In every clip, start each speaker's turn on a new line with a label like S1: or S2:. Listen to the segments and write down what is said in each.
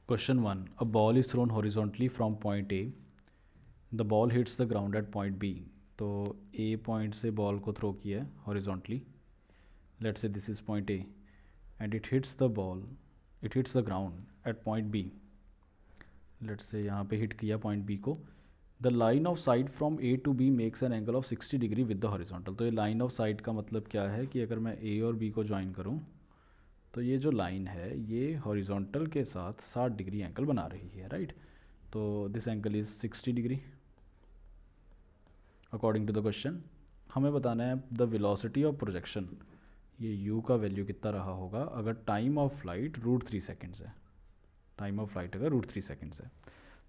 S1: Question 1. A ball is thrown horizontally from point A. The ball hits the ground at point B. तो A point से ball को throw किया है horizontally. Let's say this is point A and it hits the ground at point B. Let's say यहाँ पे hit किया point B को. The line of sight from A to B makes an angle of 60 degree with the horizontal. तो ये line of sight का मतलब क्या है कि अगर मैं A और B को ज्वाइन करूँ तो ये जो लाइन है ये हॉरिजॉन्टल के साथ 60 डिग्री एंगल बना रही है, राइट। तो this angle is 60 degree according to the question. हमें बताना है द वेलोसिटी ऑफ प्रोजेक्शन, ये u का वैल्यू कितना रहा होगा अगर टाइम ऑफ फ्लाइट √3 सेकेंड्स है। टाइम ऑफ फ्लाइट अगर √3 सेकेंड्स है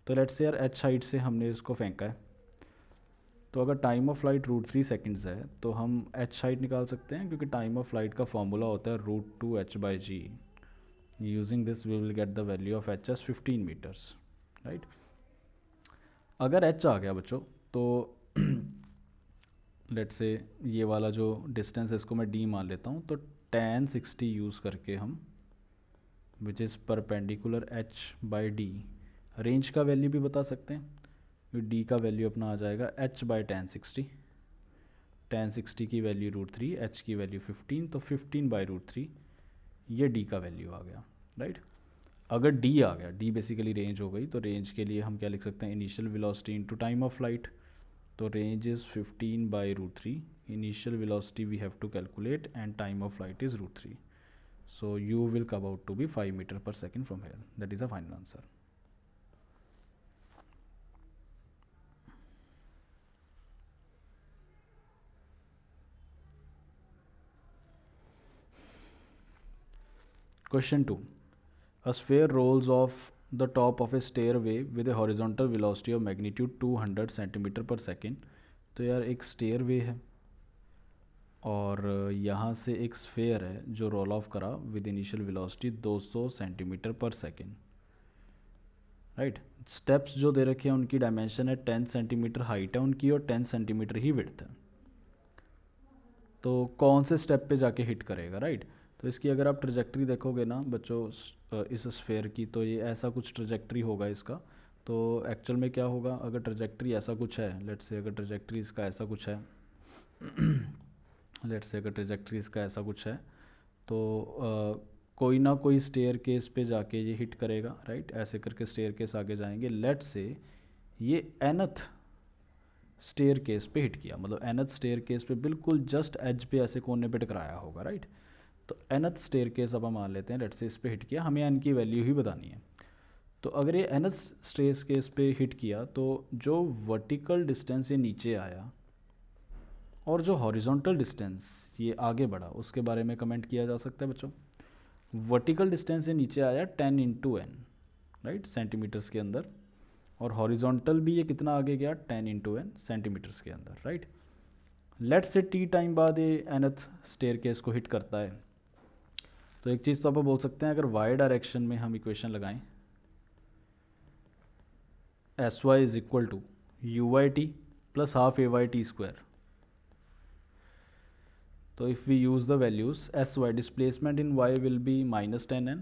S1: तो लेट्स से यार h हाइट से हमने इसको फेंका है, तो अगर टाइम ऑफ फ्लाइट √3 सेकेंड्स है तो हम h हाइट निकाल सकते हैं, क्योंकि टाइम ऑफ फ्लाइट का फॉर्मूला होता है √2h/g। Using this we will get the value of h as 15 meters, right. अगर h आ गया बच्चों तो लेट्स से ये वाला जो डिस्टेंस है इसको मैं d मान लेता हूँ, तो tan 60 यूज़ करके हम which is perpendicular h/d range का वैल्यू भी बता सकते हैं। d का वैल्यू अपना आ जाएगा h/tan 60। tan 60 की वैल्यू √3, h की वैल्यू 15, तो 15/√3 ये d का वैल्यू आ गया, राइट। अगर d आ गया, d बेसिकली रेंज हो गई, तो रेंज के लिए हम क्या लिख सकते हैं, initial velocity into time of flight. तो range is 15/√3, initial velocity we have to calculate and time of flight is √3। So u will come out to be 5 metre पर second from here. That is a final answer. Question 2. A sphere rolls off the top of a stairway with a horizontal velocity of magnitude 200 cm per second. तो यार एक stairway है और यहाँ से एक sphere है जो roll off करा with initial velocity 200 cm per second, right. Steps जो दे रखे हैं उनकी डायमेंशन है 10 सेंटीमीटर हाइट है उनकी और 10 सेंटीमीटर ही विड्थ है। तो कौन से स्टेप पे जाके हिट करेगा, राइट। तो इसकी अगर आप ट्रजेक्ट्री देखोगे ना बच्चों इस स्फेयर की, तो ये ऐसा कुछ ट्रजेक्ट्री होगा इसका। तो एक्चुअल में क्या होगा, अगर ट्रजेक्ट्री ऐसा कुछ है, लेट्स से अगर ट्रजेक्ट्री इसका ऐसा कुछ है लेट्स से अगर ट्रजेक्ट्री इसका ऐसा कुछ है तो कोई ना कोई स्टेयर केस पे जाके ये हिट करेगा, राइट। ऐसे करके स्टेयर केस आगे जाएंगे। लेट्स से ये nth स्टेयर केस पे हिट किया, मतलब nth स्टेयर केस पे बिल्कुल जस्ट एज पे ऐसे कोने पे टकराया होगा, राइट। तो nth स्टेयर केस अब हम मान लेते हैं, लेट्स से इस पे हिट किया, हमें n की वैल्यू ही बतानी है। तो अगर ये nth स्टेयर केस पे हिट किया तो जो वर्टिकल डिस्टेंस ये नीचे आया और जो हॉरिजॉन्टल डिस्टेंस ये आगे बढ़ा उसके बारे में कमेंट किया जा सकता है बच्चों। वर्टिकल डिस्टेंस ये नीचे आया 10 × n, राइट, सेंटीमीटर्स के अंदर, और हॉरिजॉन्टल भी ये कितना आगे गया 10 × n सेंटीमीटर्स के अंदर, right. Let's say t time बाद ये nth स्टेयर केस को हिट करता है। तो एक चीज़ तो आप बोल सकते हैं, अगर y डायरेक्शन में हम इक्वेशन लगाएं sy is equal to uy_t plus half ay_t²। तो if we use the values sy, displacement in y will be -10n,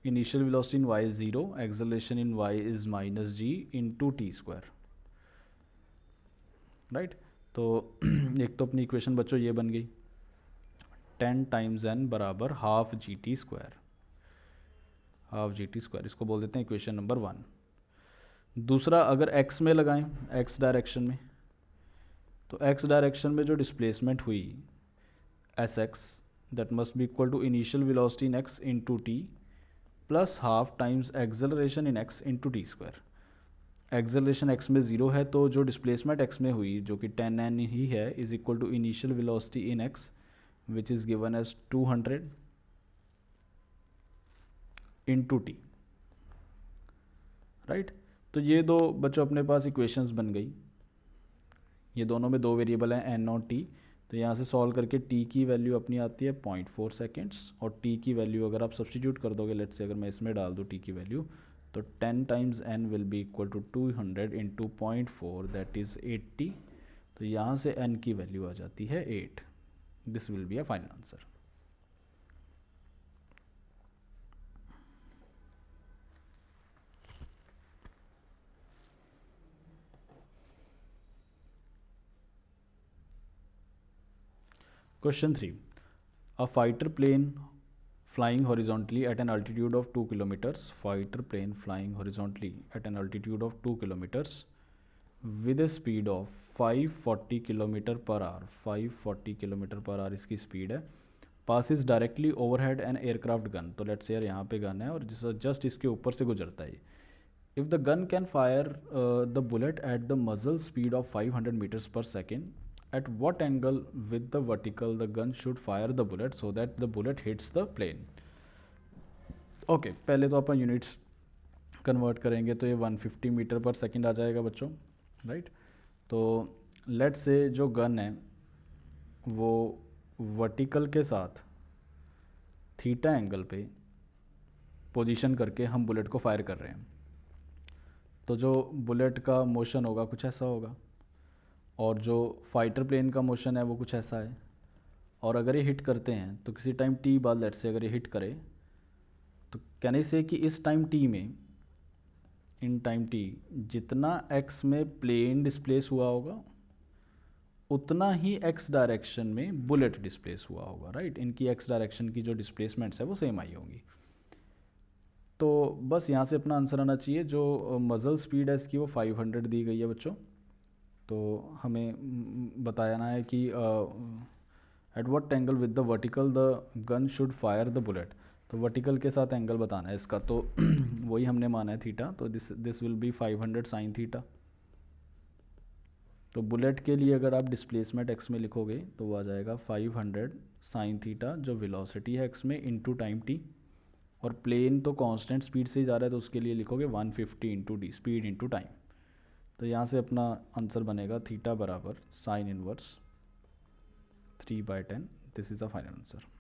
S1: initial velocity in y is 0, acceleration in y is -g × t², right. तो एक तो अपनी equation बच्चों ये बन गई 10 × n बराबर हाफ gt², हाफ gt², इसको बोल देते हैं इक्वेशन नंबर 1। दूसरा अगर x में लगाएं, x डायरेक्शन में, तो x डायरेक्शन में जो डिस्प्लेसमेंट हुई sx that must be equal to initial velocity in x × t plus half times acceleration in x × t²। Acceleration x में 0 है तो जो डिस्प्लेसमेंट x में हुई जो कि 10n ही है is equal to initial velocity in x which is given as 200 × t, right. तो ये दो बच्चों अपने पास इक्वेशंस बन गई, ये दोनों में दो वेरिएबल हैं n और t। तो यहाँ से सॉल्व करके t की वैल्यू अपनी आती है 0.4 सेकेंड्स और t की वैल्यू अगर आप सब्सटीट्यूट कर दोगे, लेट्स से अगर मैं इसमें डाल दूँ t की वैल्यू, तो 10 × n will be equal to 200 × 0.4 that is 80। तो यहाँ से n की वैल्यू आ जाती है 8। This will be a final answer. Question 3. A fighter plane flying horizontally at an altitude of 2 kilometers. Fighter plane flying horizontally at an altitude of 2 kilometers with a speed of 540 kilometre per hour. 540 kilometre per hour इसकी speed है. passes directly overhead an aircraft gun. तो let's say यार यहाँ पे gun है और just इसके ऊपर से गुजरता है. If the gun can fire the bullet at the muzzle speed of 500 meters per second, at what angle with the vertical the gun should fire the bullet so that the bullet hits the plane? Okay पहले तो अपन units convert करेंगे तो ये 150 metre पर second आ जाएगा बच्चों, right. तो let's say जो गन है वो वर्टिकल के साथ थीटा एंगल पे पोजीशन करके हम बुलेट को फायर कर रहे हैं. तो जो बुलेट का मोशन होगा कुछ ऐसा होगा और जो फाइटर प्लेन का मोशन है वो कुछ ऐसा है. और अगर ये हिट करते हैं तो किसी टाइम टी बाद लेट से अगर ये हिट करे तो कहने से कि इस टाइम टी में इन टाइम टी जितना एक्स में प्लेन डिस्प्लेस हुआ होगा उतना ही एक्स डायरेक्शन में बुलेट डिस्प्लेस हुआ होगा, राइट. इनकी एक्स डायरेक्शन की जो डिस्प्लेसमेंट्स है वो सेम आई होंगी. तो बस यहाँ से अपना आंसर आना चाहिए. जो मज़ल स्पीड है इसकी वो 500 दी गई है बच्चों. तो हमें बताना है कि at what angle with the vertical the gun should fire the bullet. तो वर्टिकल के साथ एंगल बताना है इसका. तो वही हमने माना है थीटा. तो this will B 500 sine theta. तो बुलेट के लिए अगर आप डिस्प्लेसमेंट एक्स में लिखोगे तो वो आ जाएगा 500 साइन थीटा जो वेलोसिटी है एक्स में इनटू टाइम टी. और प्लेन तो कांस्टेंट स्पीड से ही जा रहा है तो उसके लिए लिखोगे 150 into D speed into time. तो यहाँ से अपना आंसर बनेगा थीटा बराबर sine inverse 3/10. This is the final answer.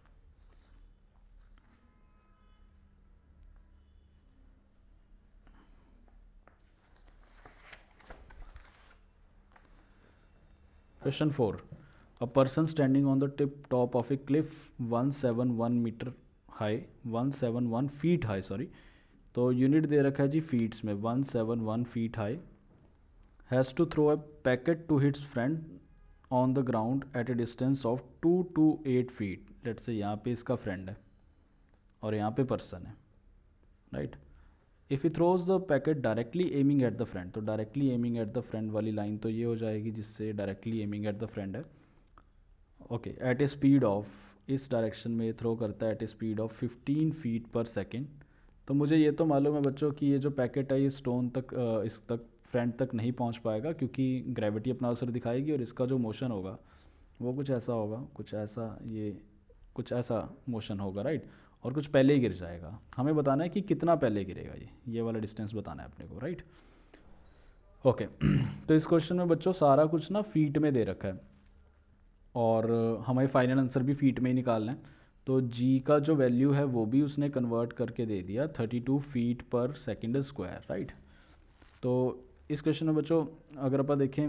S1: Question 4. A person standing on the top of a cliff 171 meter high, 171 feet high, sorry. तो यूनिट दे रखा है जी फीट्स में. 171 feet high has to throw a packet to his friend on the ground at a distance of 2 to 8 feet. Let's say यहाँ पे इसका friend है और यहाँ पे पर्सन है, right. If he throws the packet directly aiming at the friend. तो directly aiming at the friend वाली लाइन तो ये हो जाएगी जिससे directly aiming at the friend है. Okay at a speed of इस डायरेक्शन में थ्रो करता है at a speed of 15 feet पर सेकेंड. तो मुझे ये तो मालूम है बच्चों कि ये जो पैकेट है ये स्टोन तक इस तक फ्रेंड तक नहीं पहुंच पाएगा क्योंकि ग्रेविटी अपना असर दिखाएगी और इसका जो मोशन होगा वो कुछ ऐसा होगा, कुछ ऐसा, ये कुछ ऐसा मोशन होगा, राइट. और कुछ पहले ही गिर जाएगा. हमें बताना है कि कितना पहले गिरेगा. ये वाला डिस्टेंस बताना है अपने को, राइट. ओके तो इस क्वेश्चन में बच्चों सारा कुछ ना फीट में दे रखा है और हमें फाइनल आंसर भी फीट में ही निकालना है. तो जी का जो वैल्यू है वो भी उसने कन्वर्ट करके दे दिया 32 फीट पर सेकेंड स्क्वायर, राइट. तो इस क्वेश्चन में बच्चों अगर आप देखें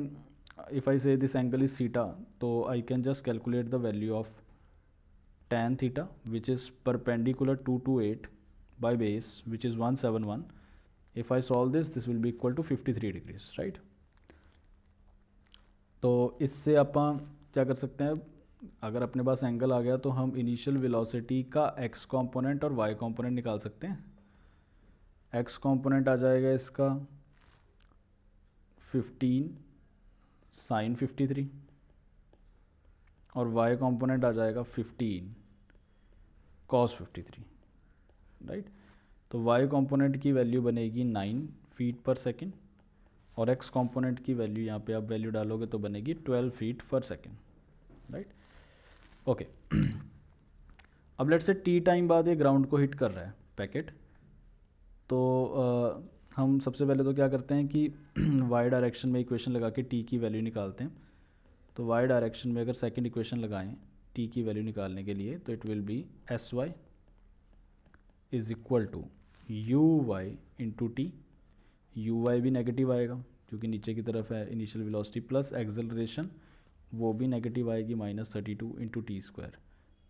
S1: इफ़ आई से दिस एंगल इज थीटा तो I can just calculate the value of tan theta which is perpendicular 228 by base which is 171. if I solve this will be equal to 53 degrees, right. तो इससे अपन क्या कर सकते हैं, अगर अपने पास एंगल आ गया तो हम इनिशियल वेलोसिटी का x कंपोनेंट और y कंपोनेंट निकाल सकते हैं. x कंपोनेंट आ जाएगा इसका 15 साइन 53 और y कंपोनेंट आ जाएगा 15 cos 53, राइट. तो y कंपोनेंट की वैल्यू बनेगी 9 फीट पर सेकेंड और x कंपोनेंट की वैल्यू यहाँ पे आप वैल्यू डालोगे तो बनेगी 12 फीट पर सेकेंड, राइट. ओके अब लेट्स से t टाइम बाद ये ग्राउंड को हिट कर रहा है पैकेट. तो हम सबसे पहले तो क्या करते हैं कि y डायरेक्शन में इक्वेशन लगा के t की वैल्यू निकालते हैं. तो y डायरेक्शन में अगर सेकंड इक्वेशन लगाएं t की वैल्यू निकालने के लिए तो it will be sy is equal to uy into t. uy भी नेगेटिव आएगा क्योंकि नीचे की तरफ है इनिशियल वेलोसिटी प्लस एक्सेलरेशन वो भी नेगेटिव आएगी -32 इंटू टी स्क्वायर.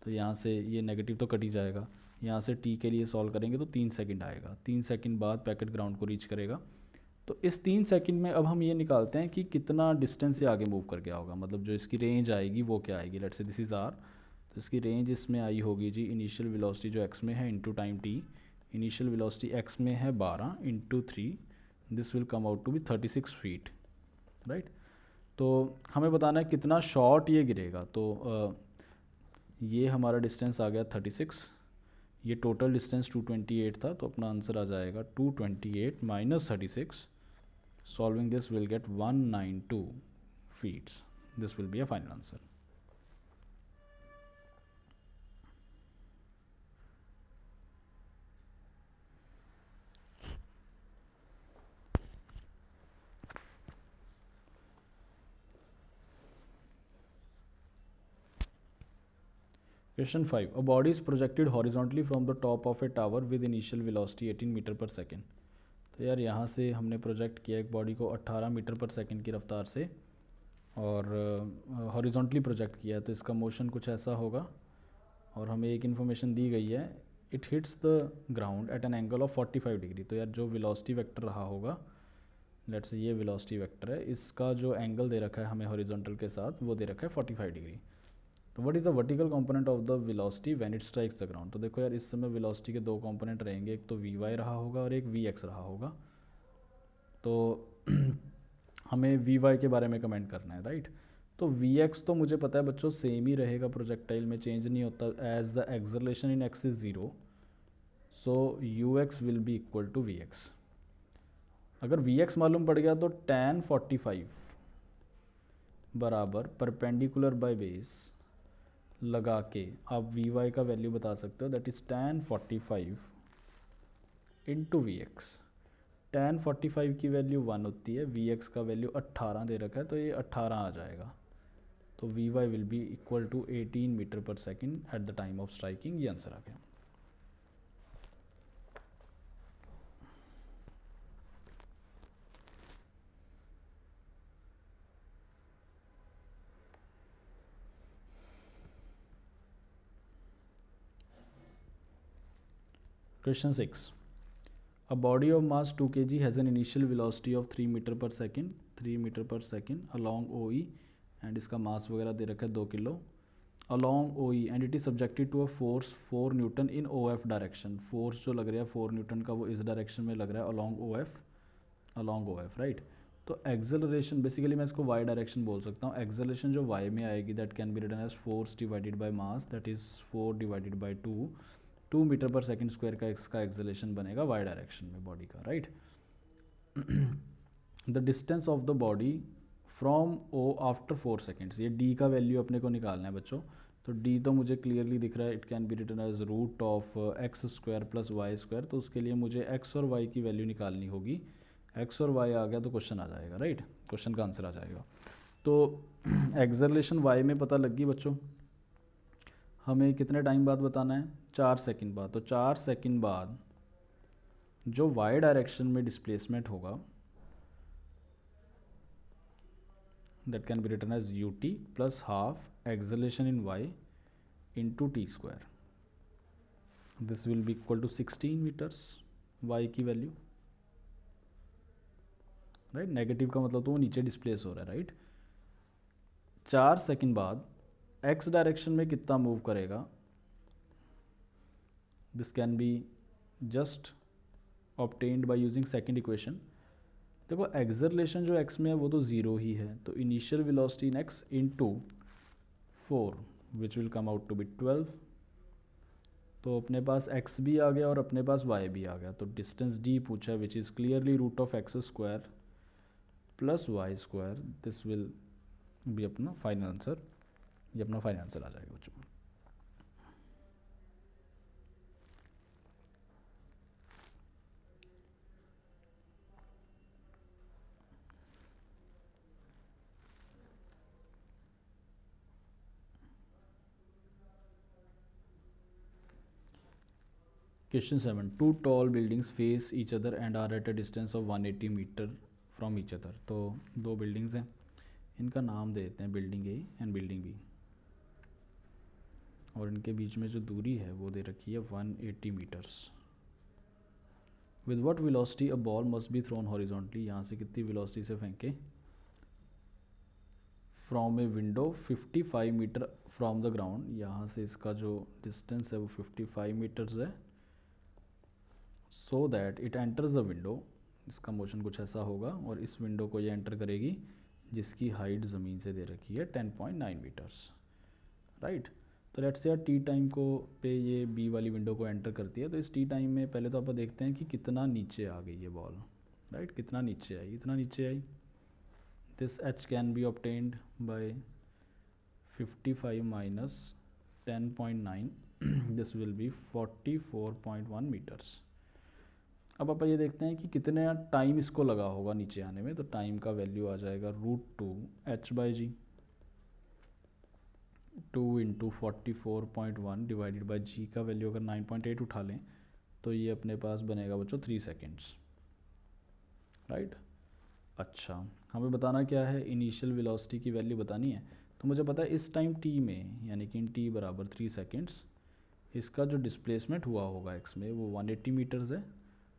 S1: तो यहाँ से ये नेगेटिव तो कट ही जाएगा. यहाँ से t के लिए सॉल्व करेंगे तो 3 सेकंड आएगा. 3 सेकंड बाद पैकेट ग्राउंड को रीच करेगा. तो इस 3 सेकंड में अब हम ये निकालते हैं कि कितना डिस्टेंस से आगे मूव कर गया होगा, मतलब जो इसकी रेंज आएगी वो क्या आएगी. Let's say this is are तो इसकी रेंज इसमें आई होगी जी, इनिशियल वेलोसिटी जो x में है into time t, initial velocity x में है 12 into 3, this will come out to be 36 feet, right. तो हमें बताना है कितना शॉर्ट ये गिरेगा। तो ये हमारा डिस्टेंस आ गया 36, ये टोटल डिस्टेंस 228 था, तो अपना आंसर आ जाएगा 228 minus 36, solving this will get 192 feets, this will be a final answer. Question 5. A body is projected horizontally from the top of a tower with initial velocity 18 metre पर second. तो यार यहाँ से हमने प्रोजेक्ट किया एक बॉडी को 18 metre पर सेकेंड की रफ्तार से और हॉरिजॉन्टली प्रोजेक्ट किया है, तो इसका मोशन कुछ ऐसा होगा। और हमें एक इन्फॉर्मेशन दी गई है, it hits the ground eight an angle of 45 degree. तो यार जो वेलोसिटी वेक्टर रहा होगा, लेट्स से ये वेलोसिटी वेक्टर है, इसका जो एंगल दे रखा है हमें हॉरिजॉन्टल के साथ, वो दे रखा है 45 डिग्री। तो what is the vertical component of the velocity when it strikes the ground. तो देखो यार इस समय वेलोसिटी के दो कंपोनेंट रहेंगे, एक तो वी वाई रहा होगा और एक वी एक्स रहा होगा। तो हमें वी वाई के बारे में कमेंट करना है, राइट। तो वी एक्स तो मुझे पता है बच्चों सेम ही रहेगा, प्रोजेक्टाइल में चेंज नहीं होता, as the acceleration in x is 0, so u x will be equal to v x. अगर वी एक्स मालूम पड़ गया तो tan 45 बराबर परपेंडिकुलर बाय बेस लगा के आप वी वाई का वैल्यू बता सकते हो, that is tan 45 into V X. tan 45 की वैल्यू 1 होती है, वी एक्स का वैल्यू 18 दे रखा है, तो ये 18 आ जाएगा। तो V Y will be equal to 18 metre पर second at the time of striking. ये आंसर आ गया। Question 6. A body of mass 2 kg has an initial velocity of 3 meter पर सेकेंड, 3 मीटर पर सेकेंड along OE, एंड इसका mass वगैरह दे रखा है 2 kilo along OE, and it is subjected to a force 4 newton in OF direction. Force जो लग रहा है 4 न्यूटन का वो इस डायरेक्शन में लग रहा है along OF, राइट। तो एक्सेलरेशन बेसिकली मैं इसको y डायरेक्शन बोल सकता हूँ। एक्सेलरेशन जो y में आएगी that can be written as force divided by mass, that is 4 divided by 2 meter पर सेकेंड स्क्वायर का इसका एक्सेलरेशन बनेगा y डायरेक्शन में बॉडी का, right. The distance of the body from O after 4 seconds, ये d का value अपने को निकालना है बच्चों। तो d तो मुझे क्लियरली दिख रहा है, it can be written as root of x square plus y square. तो उसके लिए मुझे x और y की वैल्यू निकालनी होगी। x और y आ गया तो क्वेश्चन आ जाएगा, राइट, क्वेश्चन का आंसर आ जाएगा। तो एक्सेलरेशन y में पता लग गई बच्चों। हमें कितने टाइम बाद बताना है, 4 सेकंड बाद। तो 4 सेकंड बाद जो y डायरेक्शन में डिस्प्लेसमेंट होगा that can be written as ut plus half acceleration in y into t square, this will be equal to 16 meters y की वैल्यू, राइट। नेगेटिव का मतलब तो वो नीचे डिस्प्लेस हो रहा है, राइट। 4 सेकंड बाद x डायरेक्शन में कितना मूव करेगा, this can be just obtained by using second equation. देखो एक्सेलरेशन जो x में है वो तो 0 ही है, तो initial velocity in x into 4 which will come out to be 12। तो अपने पास x भी आ गया और अपने पास y भी आ गया। तो डिस्टेंस d पूछा है which is clearly root of x square plus y square, this will be अपना फाइनल आंसर। ये अपना फाइनल आंसर आ जाएगा बच्चों। Question 7. Two tall buildings face each other and are at a distance of 180 meter from each other. तो दो buildings हैं, इनका नाम दे देते हैं building A and building B, और इनके बीच में जो दूरी है वो दे रखी है 180 metres. With what velocity a ball must be thrown horizontally, यहाँ से कितनी वेलोसिटी से फेंके from a window 55 metre from the ground, यहाँ से इसका जो डिस्टेंस है वो 55 मीटर्स है, so that it enters the window, इसका मोशन कुछ ऐसा होगा और इस विंडो को ये एंटर करेगी जिसकी हाइट ज़मीन से दे रखी है 10.9 मीटर्स, राइट। तो लेट्स से यार टी टाइम को पे ये बी वाली विंडो को एंटर करती है, तो इस टी टाइम में पहले तो आप देखते हैं कि कितना नीचे आ गई ये बॉल, राइट, कितना नीचे आई, इतना नीचे आई। This H can be obtained by 55 minus 10.9, this will be 44.1 metres. अब आप ये देखते हैं कि कितने टाइम इसको लगा होगा नीचे आने में, तो टाइम का वैल्यू आ जाएगा √2h/g, 2 × 44.1 डिवाइडेड बाई जी का वैल्यू अगर 9.8 उठा लें तो ये अपने पास बनेगा बच्चों 3 सेकेंड्स, राइट। अच्छा, हमें बताना क्या है, इनिशियल वेलोसिटी की वैल्यू बतानी है। तो मुझे पता है इस टाइम टी में, यानी कि इन टी बराबर 3 सेकेंड्स, इसका जो डिस्प्लेसमेंट हुआ होगा एक्स में वो 180 मीटर्स है।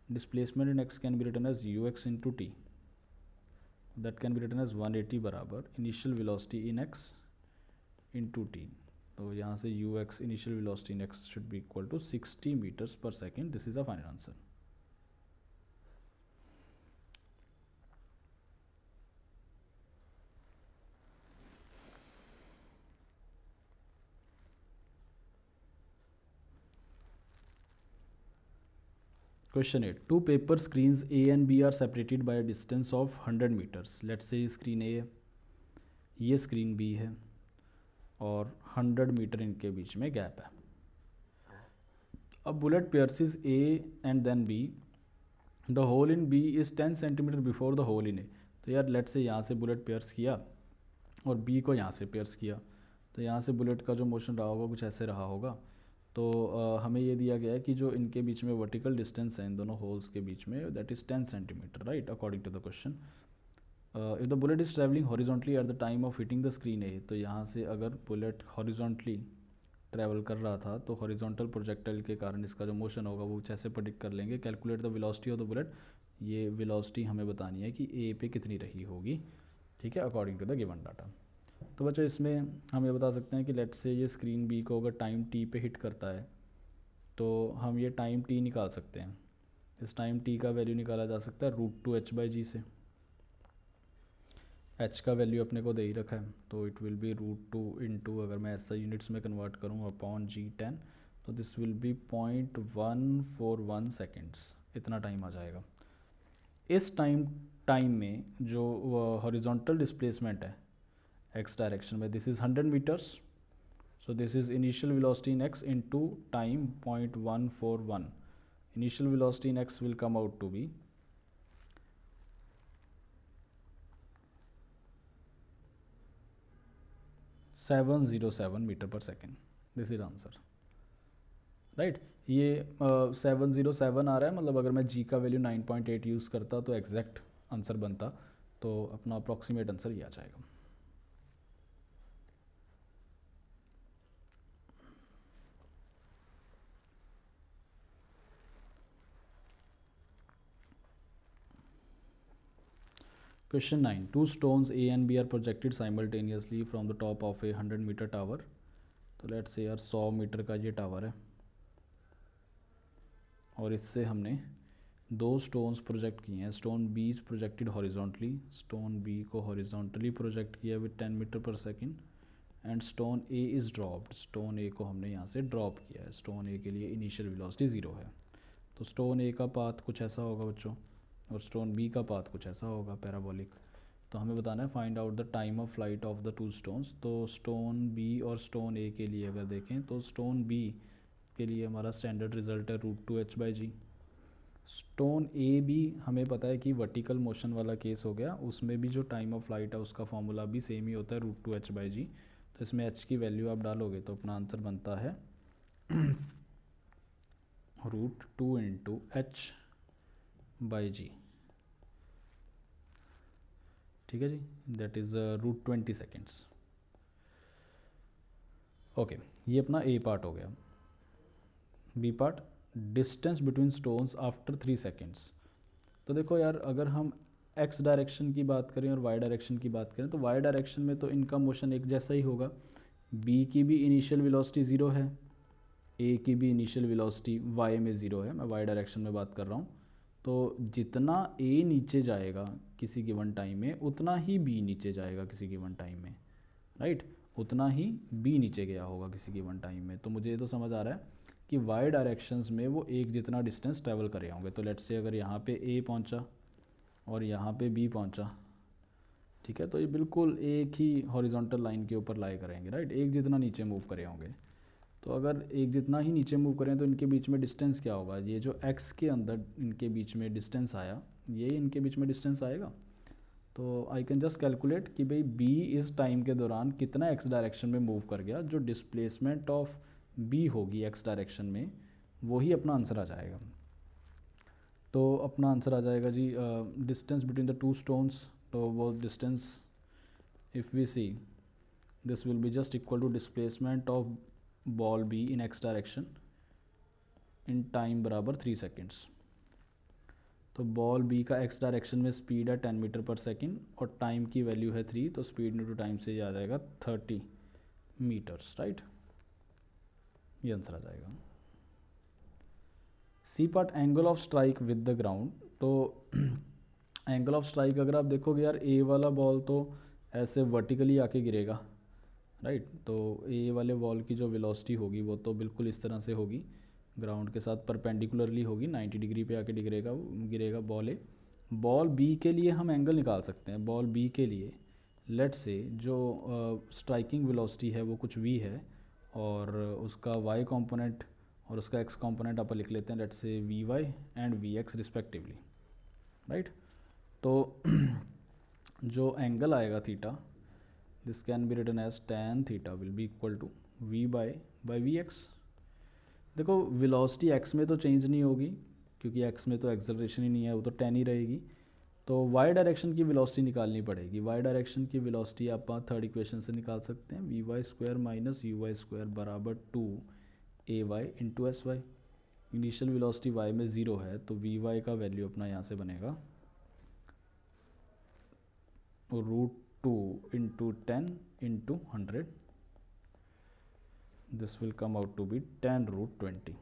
S1: Displacement in X can be written as ux into T, that can be written as 180 बराबर initial velocity in X into T. तो यहाँ से ux initial velocity in X should be equal to 60 metres पर second. This is the final answer. Question 8. Two paper screens A and B are separated by a distance of 100 meters. Let's say screen A है, ये screen B है और 100 metre इनके बीच में gap है। अब bullet pierces A and then B. The hole in B is 10 centimetre before the hole in A. तो यार लेट्स से यहाँ से बुलेट pierce किया और B को यहाँ से pierce किया, तो यहाँ से बुलेट का जो मोशन रहा होगा कुछ ऐसे रहा होगा। तो हमें ये दिया गया है कि जो इनके बीच में वर्टिकल डिस्टेंस है इन दोनों होल्स के बीच में, that is 10 centimetre, right, according to the question. If the bullet is travelling horizontally at the time of hitting the screen A, तो यहाँ से अगर बुलेट हॉरिजॉन्टली ट्रैवल कर रहा था तो हॉरिजॉन्टल प्रोजेक्टाइल के कारण इसका जो मोशन होगा वो कुछ ऐसे प्रेडिक्ट कर लेंगे। Calculate the velocity of the bullet, ये वेलोसिटी हमें बतानी है कि ए पे कितनी रही होगी, ठीक है, according to the given data. तो बच्चों इसमें हम ये बता सकते हैं कि लेट्स से ये स्क्रीन बी को अगर टाइम टी पे हिट करता है तो हम ये टाइम टी निकाल सकते हैं। इस टाइम टी का वैल्यू निकाला जा सकता है √2h/g से। h का वैल्यू अपने को दे ही रखा है, तो इट विल बी √2 इंटू, अगर मैं ऐसा यूनिट्स में कन्वर्ट करूँ, अपॉन g10, तो दिस विल बी 0.141 सेकेंड्स, इतना टाइम आ जाएगा। इस टाइम में जो हॉरिजॉन्टल डिस्प्लेसमेंट है x डायरेक्शन में, this is 100 metres, so this is initial velocity in x into time 0.141. Initial velocity in x will come out to be 707 meter per second. This is answer, right? ये 707 आ रहा है, मतलब अगर मैं g का value 9.8 use करता तो exact answer बनता, तो अपना अप्रॉक्सीमेट आंसर ये आ जाएगा। Question 9. Two stones A and B are projected simultaneously from the top of a 100-meter tower. तो लेट्स से यार 100 मीटर का ये टावर है और इससे हमने दो स्टोन्स प्रोजेक्ट किए हैं। Stone B is projected horizontally, stone B को हॉरिजॉन्टली प्रोजेक्ट किया विद 10 मीटर पर second, and stone A is dropped, stone A को हमने यहाँ से ड्रॉप किया है। स्टोन ए के लिए इनिशियल वेलोसिटी 0 है, तो स्टोन ए का पाथ कुछ ऐसा होगा बच्चों और स्टोन बी का पाथ कुछ ऐसा होगा पैराबोलिक। तो हमें बताना है find out the time of flight of the two stones. तो स्टोन बी और स्टोन ए के लिए अगर देखें तो स्टोन बी के लिए हमारा स्टैंडर्ड रिजल्ट है √2h/g। स्टोन ए भी हमें पता है कि वर्टिकल मोशन वाला केस हो गया, उसमें भी जो टाइम ऑफ फ्लाइट है उसका फॉर्मूला भी सेम ही होता है √2h/g। तो इसमें h की वैल्यू आप डालोगे तो अपना आंसर बनता है √2 इंटू h/g, ठीक है जी, दैट इज़ √20 सेकेंड्स। ओके, ये अपना ए पार्ट हो गया। B part, distance between stones after 3 seconds. तो देखो यार, अगर हम एक्स डायरेक्शन की बात करें और वाई डायरेक्शन की बात करें तो वाई डायरेक्शन में तो इनका मोशन एक जैसा ही होगा, बी की भी इनिशियल वेलोसिटी ज़ीरो है, ए की भी इनिशियल वेलोसिटी वाई में ज़ीरो है, मैं वाई डायरेक्शन में बात कर रहा हूँ। तो जितना ए नीचे जाएगा किसी गिवन टाइम में उतना ही बी नीचे जाएगा किसी गिवन टाइम में, राइट, उतना ही बी नीचे गया होगा किसी गिवन टाइम में। तो मुझे ये तो समझ आ रहा है कि वाई डायरेक्शंस में वो एक जितना डिस्टेंस ट्रैवल करे होंगे। तो लेट्स से अगर यहाँ पे ए पहुँचा और यहाँ पे बी पहुँचा, ठीक है, तो ये बिल्कुल एक ही हॉरिजॉन्टल लाइन के ऊपर लाई करेंगे, राइट, एक जितना नीचे मूव करे होंगे। तो अगर एक जितना ही नीचे मूव करें तो इनके बीच में डिस्टेंस क्या होगा, ये जो x के अंदर इनके बीच में डिस्टेंस आया, ये इनके बीच में डिस्टेंस आएगा। तो आई कैन जस्ट कैलकुलेट कि भाई b इस टाइम के दौरान कितना x डायरेक्शन में मूव कर गया, जो डिस्प्लेसमेंट ऑफ b होगी x डायरेक्शन में, वही अपना आंसर आ जाएगा। तो अपना आंसर आ जाएगा जी distance between the two stones. तो वो distance if we see this will be just equal to displacement of ball B in x direction in time बराबर 3 सेकेंड्स। तो बॉल बी का एक्स डायरेक्शन में स्पीड है 10 मीटर पर second और time की वैल्यू है 3, तो स्पीड इंटू टाइम से ये आ जाएगा 30 मीटर्स, राइट, ये आंसर आ जाएगा। C part angle of strike with the ground. तो एंगल ऑफ स्ट्राइक अगर आप देखोगे यार, ए वाला बॉल तो ऐसे वर्टिकली आके गिरेगा, राइट, तो ए वाले बॉल की जो वेलोसिटी होगी वो तो बिल्कुल इस तरह से होगी, ग्राउंड के साथ परपेंडिकुलरली होगी, 90 डिग्री पे आके गिरेगा बॉल ए। बॉल बी के लिए हम एंगल निकाल सकते हैं। बॉल बी के लिए लेट से जो स्ट्राइकिंग वेलोसिटी है वो कुछ वी है और उसका वाई कंपोनेंट और उसका एक्स कंपोनेंट आप लिख लेते हैं, let say v y and v x respectively, right. तो जो एंगल आएगा theta, this can be written as tan theta will be equal to v by v x. देखो वेलोसिटी x में तो चेंज नहीं होगी क्योंकि x में तो एक्सेलरेशन ही नहीं है, वो तो 10 ही रहेगी। तो y डायरेक्शन की वेलोसिटी निकालनी पड़ेगी। y डायरेक्शन की वेलोसिटी आप थर्ड इक्वेशन से निकाल सकते हैं, v y square minus u y square बराबर 2ay into s y. Initial velocity y में 0 है तो वी वाई का वैल्यू अपना यहाँ से बनेगा √2 into 10 into 100, this will come out to be 10√20।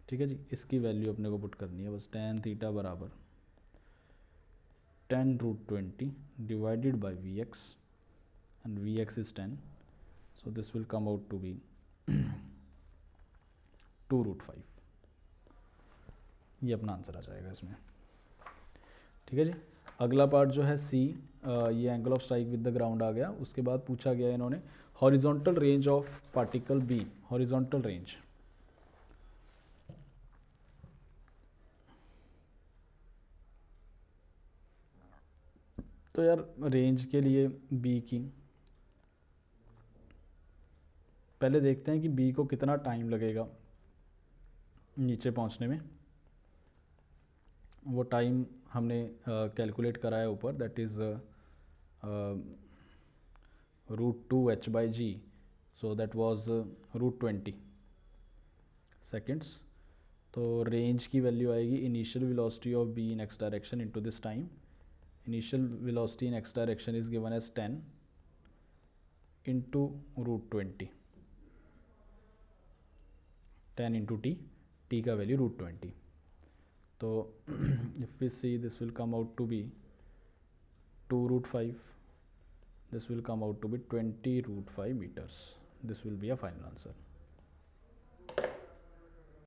S1: ठीक है जी, इसकी वैल्यू अपने को पुट करनी है बस, tan थीटा बराबर 10√20 divided by v x and v x is 10, so this will come out to be 2√5। ये अपना आंसर आ जाएगा इसमें। ठीक है जी, अगला पार्ट जो है सी, ये angle of strike with the ground आ गया। उसके बाद पूछा गया इन्होंने horizontal range of particle B, horizontal range. तो यार रेंज के लिए बी की पहले देखते हैं कि बी को कितना टाइम लगेगा नीचे पहुंचने में। वो टाइम हमने कैलकुलेट करा है ऊपर, that is √2h/g, so that was √20 seconds. तो रेंज की वैल्यू आएगी initial velocity of be in x direction into this time. Initial velocity in x direction is given as 10 into √20, 10 into t का value √20। तो if we see this will come out to be 2√5, this will come out to be 20√5 meters. This will be a final answer.